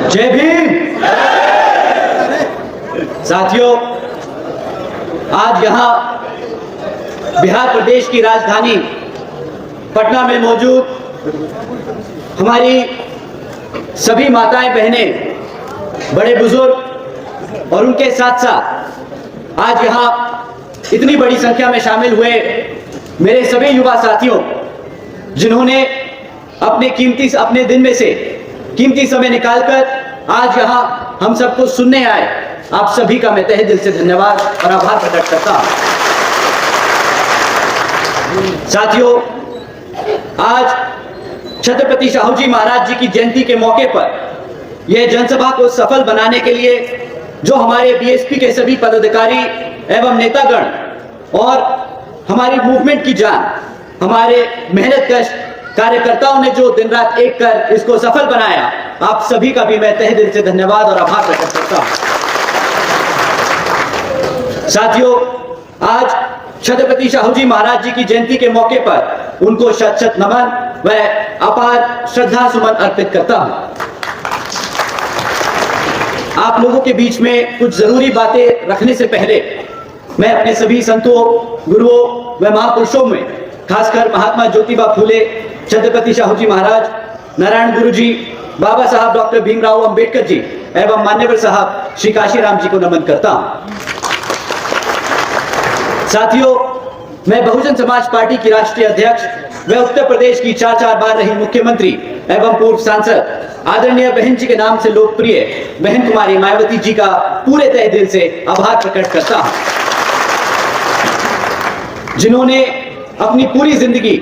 जय भीम। साथियों, आज यहाँ बिहार प्रदेश की राजधानी पटना में मौजूद हमारी सभी माताएं बहनें, बड़े बुजुर्ग और उनके साथ साथ आज यहाँ इतनी बड़ी संख्या में शामिल हुए मेरे सभी युवा साथियों, जिन्होंने अपने दिन में से कीमती समय निकालकर आज यहाँ हम सबको सुनने आए, आप सभी का मैं तहे दिल से धन्यवाद और आभार प्रकट करता हूं। साथियों, आज छत्रपति शाहू जी महाराज जी की जयंती के मौके पर यह जनसभा को सफल बनाने के लिए जो हमारे बीएसपी के सभी पदाधिकारी एवं नेतागण और हमारी मूवमेंट की जान, हमारे मेहनतकश कार्यकर्ताओं ने जो दिन रात एक कर इसको सफल बनाया, आप सभी का भी मैं तहे दिल से धन्यवाद और आभार प्रकट करता हूं। साथियों, आज छत्रपति शाहू जी महाराज जी की जयंती के मौके पर उनको शत शत नमन व अपार श्रद्धा सुमन अर्पित करता हूं। आप लोगों के बीच में कुछ जरूरी बातें रखने से पहले मैं अपने सभी संतों, गुरुओं व महापुरुषों में, खासकर महात्मा ज्योतिबा फूले, छत्रपति शाहू जी महाराज, नारायण गुरु जी, बाबा साहब डॉक्टर भीमराव अंबेडकर जी एवं मान्यवर साहब श्री काशीराम जी को नमन करता हूं। साथियों, मैं बहुजन समाज पार्टी की राष्ट्रीय अध्यक्ष व उत्तर प्रदेश की 4 बार रही मुख्यमंत्री एवं पूर्व सांसद आदरणीय बहन जी के नाम से लोकप्रिय बहन कुमारी मायावती जी का पूरे तहे दिल से आभार प्रकट करता हूं, जिन्होंने अपनी पूरी जिंदगी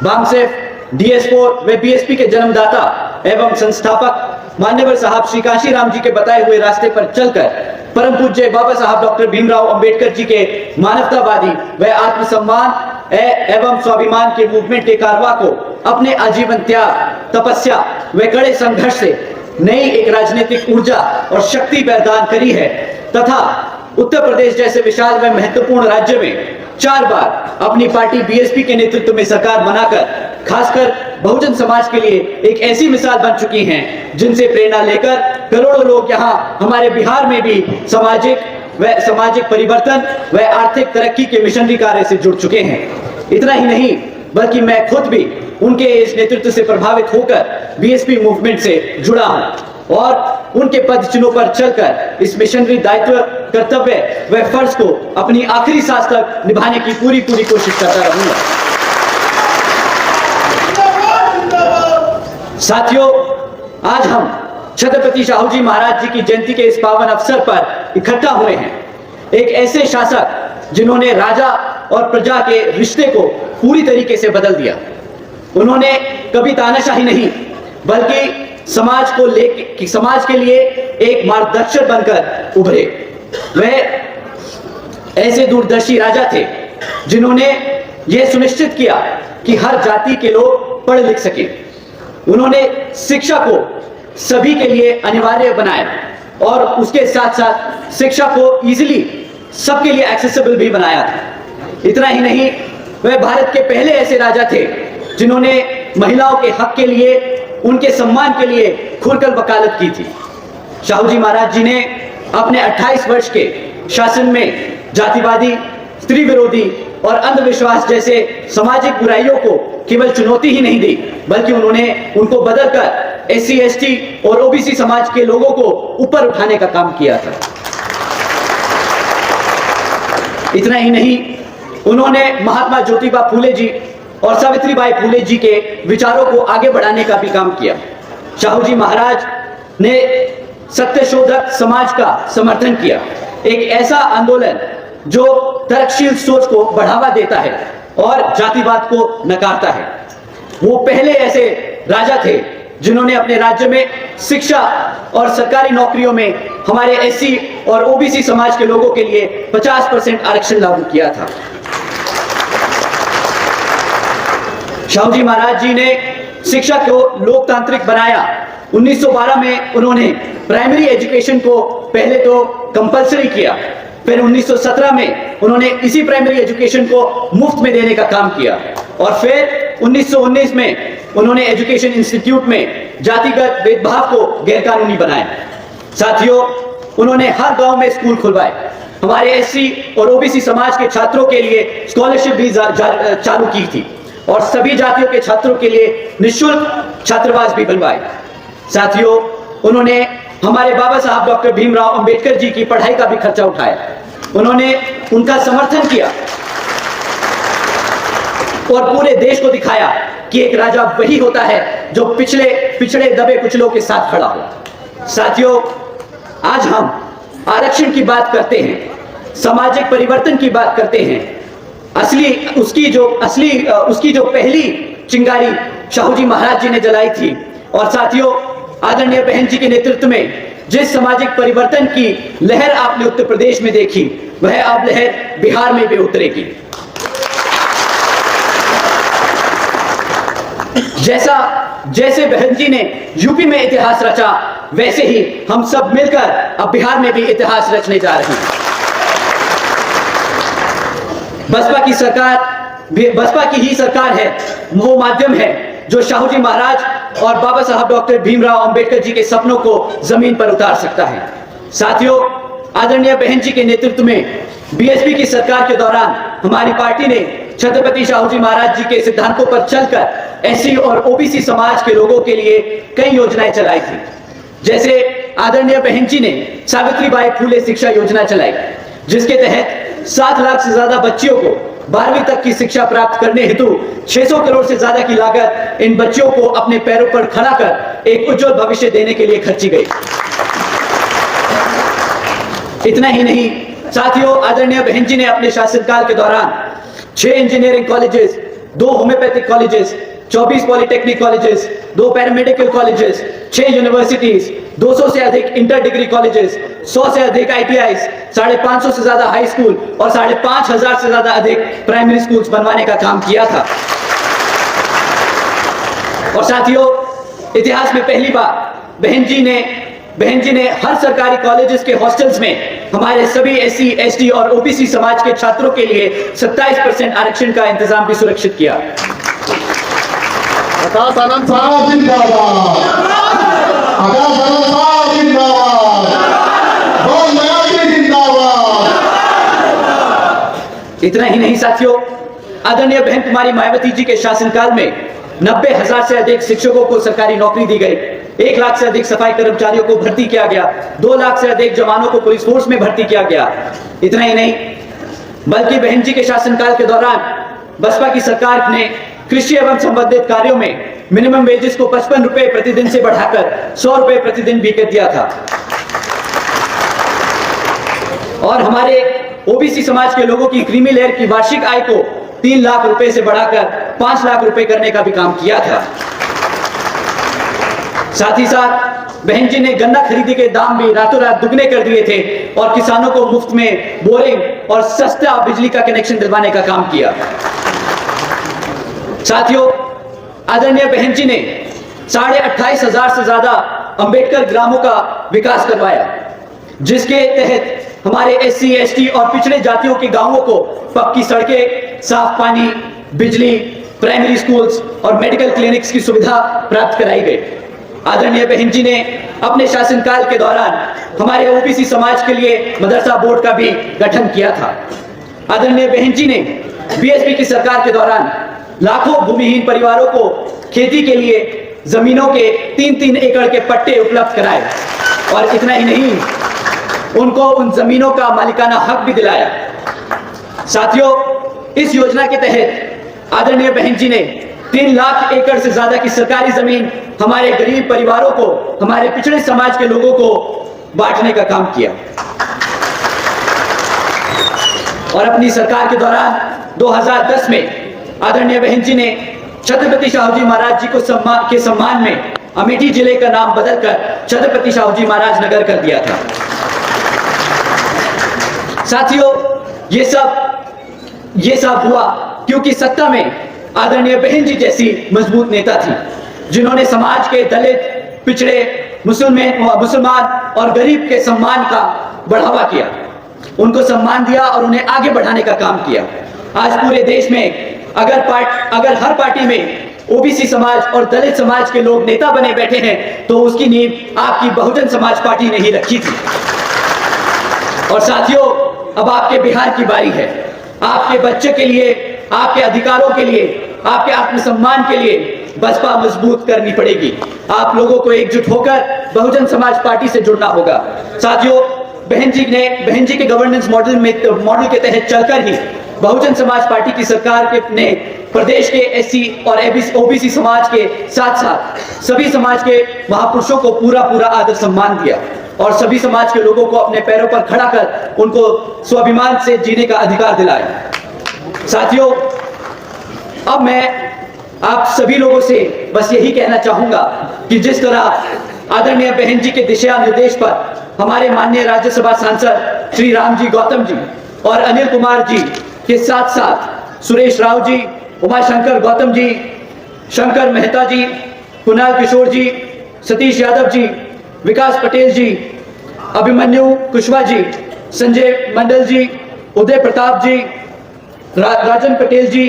बामसेफ, DS4 व बीएसपी के जन्मदाता एवं संस्थापक मान्यवर साहब श्री काशीराम जी के बताए हुए रास्ते पर चलकर परम पूज्य बाबा साहब डॉक्टर भीमराव अंबेडकर जी के मानवतावादी व आत्मसम्मान एवं स्वाभिमान के मूवमेंट के कारवा को अपने आजीवन त्याग, तपस्या व कड़े संघर्ष से नई एक राजनीतिक ऊर्जा और शक्ति प्रदान करी है तथा उत्तर प्रदेश जैसे विशाल व महत्वपूर्ण राज्य में 4 बार अपनी पार्टी बीएसपी के नेतृत्व में सरकार बनाकर खासकर बहुजन समाज के लिए एक ऐसी मिसाल बन चुकी हैं, जिनसे प्रेरणा लेकर करोड़ों लोग यहाँ हमारे बिहार में भी सामाजिक परिवर्तन व आर्थिक तरक्की के मिशनरी कार्य से जुड़ चुके हैं। इतना ही नहीं, बल्कि मैं खुद भी उनके इस नेतृत्व से प्रभावित होकर बीएसपी मूवमेंट से जुड़ा हूं और उनके पद चिन्हों पर चलकर इस मिशनरी दायित्व, कर्तव्य व फर्ज को अपनी आखिरी सांस तक निभाने की पूरी कोशिश करता रहूंगा। साथियों, आज हम छत्रपति शाहू जी महाराज जी की जयंती के इस पावन अवसर पर इकट्ठा हुए हैं, एक ऐसे शासक जिन्होंने राजा और प्रजा के रिश्ते को पूरी तरीके से बदल दिया। उन्होंने कभी तानाशाही नहीं, बल्कि समाज के लिए एक मार्गदर्शक बनकर उभरे। वह ऐसे दूरदर्शी राजा थे जिन्होंने यह सुनिश्चित किया कि हर जाति के लोग पढ़ लिख सके। उन्होंने शिक्षा को सभी के लिए अनिवार्य बनाया और उसके साथ साथ शिक्षा को इजीली सबके लिए एक्सेसिबल भी बनाया था। इतना ही नहीं, वह भारत के पहले ऐसे राजा थे जिन्होंने महिलाओं के हक के लिए, उनके सम्मान के लिए खुलकर वकालत की थी। शाहू जी महाराज जी ने अपने 28 वर्ष के शासन में जातिवादी, स्त्री विरोधी और अंधविश्वास जैसे सामाजिक बुराइयों को केवल चुनौती ही नहीं दी, बल्कि उन्होंने उनको बदलकर SC, ST और OBC समाज के लोगों को ऊपर उठाने का काम किया था। इतना ही नहीं, उन्होंने महात्मा ज्योतिबा फूले जी और सावित्रीबाई फूले जी के विचारों को आगे बढ़ाने का भी काम किया। शाहू जी महाराज ने सत्यशोधक समाज का समर्थन किया, एक ऐसा आंदोलन जो तर्कशील सोच को बढ़ावा देता है और जातिवाद को नकारता है। वो पहले ऐसे राजा थे जिन्होंने अपने राज्य में शिक्षा और सरकारी नौकरियों में हमारे SC और OBC समाज के लोगों के लिए 50% आरक्षण लागू किया था। शाहू जी महाराज जी ने शिक्षा को लोकतांत्रिक बनाया। 1912 में उन्होंने प्राइमरी एजुकेशन को पहले तो कंपलसरी किया, फिर 1917 में उन्होंने इसी प्राइमरी एजुकेशन को मुफ्त में देने का काम किया और फिर 1919 में उन्होंने एजुकेशन इंस्टीट्यूट में जातिगत भेदभाव को गैरकानूनी बनाया। साथियों, उन्होंने हर गांव में स्कूल खुलवाए। हमारे एससी और ओबीसी समाज के छात्रों के लिए स्कॉलरशिप भी चालू की थी और सभी जातियों के छात्रों के लिए निःशुल्क छात्रावास भी बनवाए। साथियों, उन्होंने हमारे बाबा साहब डॉक्टर भीमराव अंबेडकर जी की पढ़ाई का भी खर्चा उठाया। उन्होंने उनका समर्थन किया और पूरे देश को दिखाया कि एक राजा वही होता है जो पिछड़े दबे कुचलों के साथ खड़ा हो। साथियों, आज हम आरक्षण की बात करते हैं, सामाजिक परिवर्तन की बात करते हैं। उसकी जो पहली चिंगारी शाहू जी महाराज जी ने जलाई थी। और साथियों, आदरणीय बहन जी के नेतृत्व में जिस सामाजिक परिवर्तन की लहर आपने उत्तर प्रदेश में देखी, वह अब लहर बिहार में भी उतरेगी। जैसे बहन जी ने यूपी में इतिहास रचा, वैसे ही हम सब मिलकर अब बिहार में भी इतिहास रचने जा रहे हैं। बसपा की ही सरकार है, वो माध्यम है जो शाहू जी महाराज और बाबा साहब डॉक्टर भीमराव अंबेडकर जी के सपनों को जमीन पर उतार सकता है। साथियों, आदरणीय बहन जी के नेतृत्व में बीएसपी की सरकार के दौरान हमारी पार्टी ने छत्रपति शाहू जी महाराज जी के सिद्धांतों पर चलकर एससी और ओबीसी समाज के लोगों के लिए कई योजनाएं चलाई थी। जैसे आदरणीय बहन जी ने सावित्रीबाई फुले शिक्षा योजना चलाई, जिसके तहत 7 लाख से ज्यादा बच्चियों को 12वीं तक की शिक्षा प्राप्त करने हेतु 600 करोड़ से ज्यादा की लागत इन बच्चियों को अपने पैरों पर खड़ा कर एक उज्जवल भविष्य देने के लिए खर्ची गई। इतना ही नहीं साथियों, आदरणीय बहन जी ने अपने शासनकाल के दौरान 6 engineering colleges, 2 homeopathic colleges, 24 polytechnic colleges, 2 paramedical colleges, 6 universities, 200 से अधिक इंटर डिग्री कॉलेजेस, 100 से अधिक ITIs, 550 से ज्यादा हाई स्कूल और 5,500 से ज्यादा अधिक प्राइमरी स्कूल्स बनवाने का काम किया था। और साथियों, इतिहास में पहली बार बहन जी ने हर सरकारी कॉलेजेस के हॉस्टल्स में हमारे सभी SC, ST और OBC समाज के छात्रों के लिए 27% आरक्षण का इंतजाम भी सुरक्षित किया। आकाश आनंद साहब जिंदाबाद, आकाश आनंद साहब जिंदाबाद, बहुत नया जिंदाबाद। इतना ही नहीं साथियों, आदरणीय बहन कुमारी मायावती जी के शासनकाल में 90,000 से अधिक शिक्षकों को सरकारी नौकरी दी गई, 1 लाख से अधिक सफाई कर्मचारियों को भर्ती किया गया, 2 लाख से अधिक जवानों को पुलिस फोर्स में भर्ती किया गया। इतना ही नहीं, बल्कि बहन जी के शासनकाल के दौरान बसपा की सरकार ने कृषि एवं संबंधित कार्यों में मिनिमम वेजेस को 55 रुपए प्रतिदिन से बढ़ाकर 100 रुपए प्रतिदिन भी कर दिया था। और हमारे ओबीसी समाज के लोगों की क्रीमी लेयर की वार्षिक आय को 3 लाख रुपए से बढ़ाकर 5 लाख रुपए करने का भी काम किया था। साथ ही साथ बहन जी ने गन्ना खरीदी के दाम भी रातों रात दुगने कर दिए थे और किसानों को मुफ्त में बोरिंग और सस्ता बिजली का कनेक्शन दिलवाने का काम किया। साथियों, आदरणीय बहन जी ने 28,500 से ज्यादा अंबेडकर ग्रामों का विकास करवाया, जिसके तहत हमारे SC, ST और पिछड़े जातियों के गांवों को पक्की सड़कें, साफ पानी, बिजली, प्राइमरी स्कूल्स और मेडिकल क्लिनिक्स की सुविधा प्राप्त कराई गई। आदरणीय बहन जी ने अपने शासनकाल के दौरान हमारे ओबीसी समाज के लिए मदरसा बोर्ड का भी गठन किया था। आदरणीय बहन जी ने बीएसपी की सरकार के दौरान लाखों भूमिहीन परिवारों को खेती के लिए जमीनों के 3-3 एकड़ के पट्टे उपलब्ध कराए और इतना ही नहीं, उनको उन जमीनों का मालिकाना हक भी दिलाया। साथियों, इस योजना के तहत आदरणीय बहन जी ने 3 लाख एकड़ से ज्यादा की सरकारी जमीन हमारे गरीब परिवारों को, हमारे पिछड़े समाज के लोगों को बांटने का काम किया। और अपनी सरकार के दौरान 2010 में आदरणीय बहन जी ने छत्रपति शाहू जी महाराज जी को के सम्मान में अमेठी जिले का नाम बदलकर छत्रपति शाहू जी महाराज नगर कर दिया था। साथियों, ये सब हुआ क्योंकि सत्ता में आदरणीय बहन जी जैसी मजबूत नेता थी, जिन्होंने समाज के दलित, पिछड़े, मुसलमान और गरीब के सम्मान का बढ़ावा किया, उनको सम्मान दिया और उन्हें आगे बढ़ाने का काम किया। आज पूरे देश में अगर हर पार्टी में ओबीसी समाज और दलित समाज के लोग नेता बने बैठे हैं, तो उसकी नींव आपकी बहुजन समाज पार्टी ने ही रखी थी। और साथियों, अब आपके बिहार की बारी है। आपके बच्चे के लिए, आपके अधिकारों के लिए, आपके आत्मसम्मान के लिए बसपा मजबूत करनी पड़ेगी। आप लोगों को एकजुट होकर बहुजन समाज पार्टी से जुड़ना होगा। साथियों, बहन जी के गवर्नेंस मॉडल के तहत चलकर ही बहुजन समाज पार्टी की सरकार ने प्रदेश के एससी और ओबीसी समाज के साथ साथ सभी समाज के महापुरुषों को पूरा आदर सम्मान दिया और सभी समाज के लोगों को अपने पैरों पर खड़ा कर उनको स्वाभिमान से जीने का अधिकार दिलाया। साथियों, अब मैं आप सभी लोगों से बस यही कहना चाहूंगा कि जिस तरह आदरणीय बहन जी के दिशा निर्देश पर हमारे माननीय राज्यसभा सांसद श्री रामजी गौतम जी और अनिल कुमार जी के साथ साथ सुरेश राव जी, उमाशंकर गौतम जी, शंकर मेहता जी, कुणाल किशोर जी, सतीश यादव जी, विकास पटेल जी, अभिमन्यु कुशवाहा जी, संजय मंडल जी, उदय प्रताप जी, राजन पटेल जी,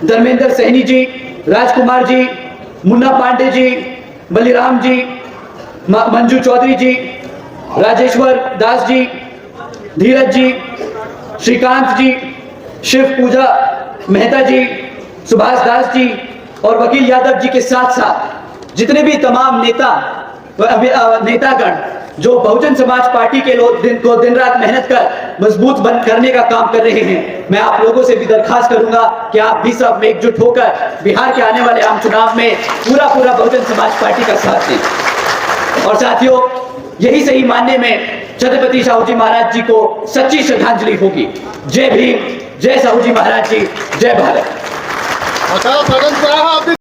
धर्मेंद्र सैनी जी, राजकुमार जी, मुन्ना पांडे जी, बलिराम जी, मंजू चौधरी जी, राजेश्वर दास जी, धीरज जी, श्रीकांत जी, शिव पूजा मेहता जी, सुभाष दास जी और वकील यादव जी के साथ साथ जितने भी तमाम नेतागण जो बहुजन समाज पार्टी के लोग दिन रात मेहनत कर मजबूत करने का काम कर रहे हैं, मैं आप लोगों से भी दरखास्त करूंगा कि आप भी सब एकजुट होकर बिहार के आने वाले आम चुनाव में पूरा बहुजन समाज पार्टी का साथ दें। और साथियों, यही सही मानने में छत्रपति साहू जी महाराज जी को सच्ची श्रद्धांजलि होगी। जय भीम, जय साहू जी महाराज जी, जय भारत।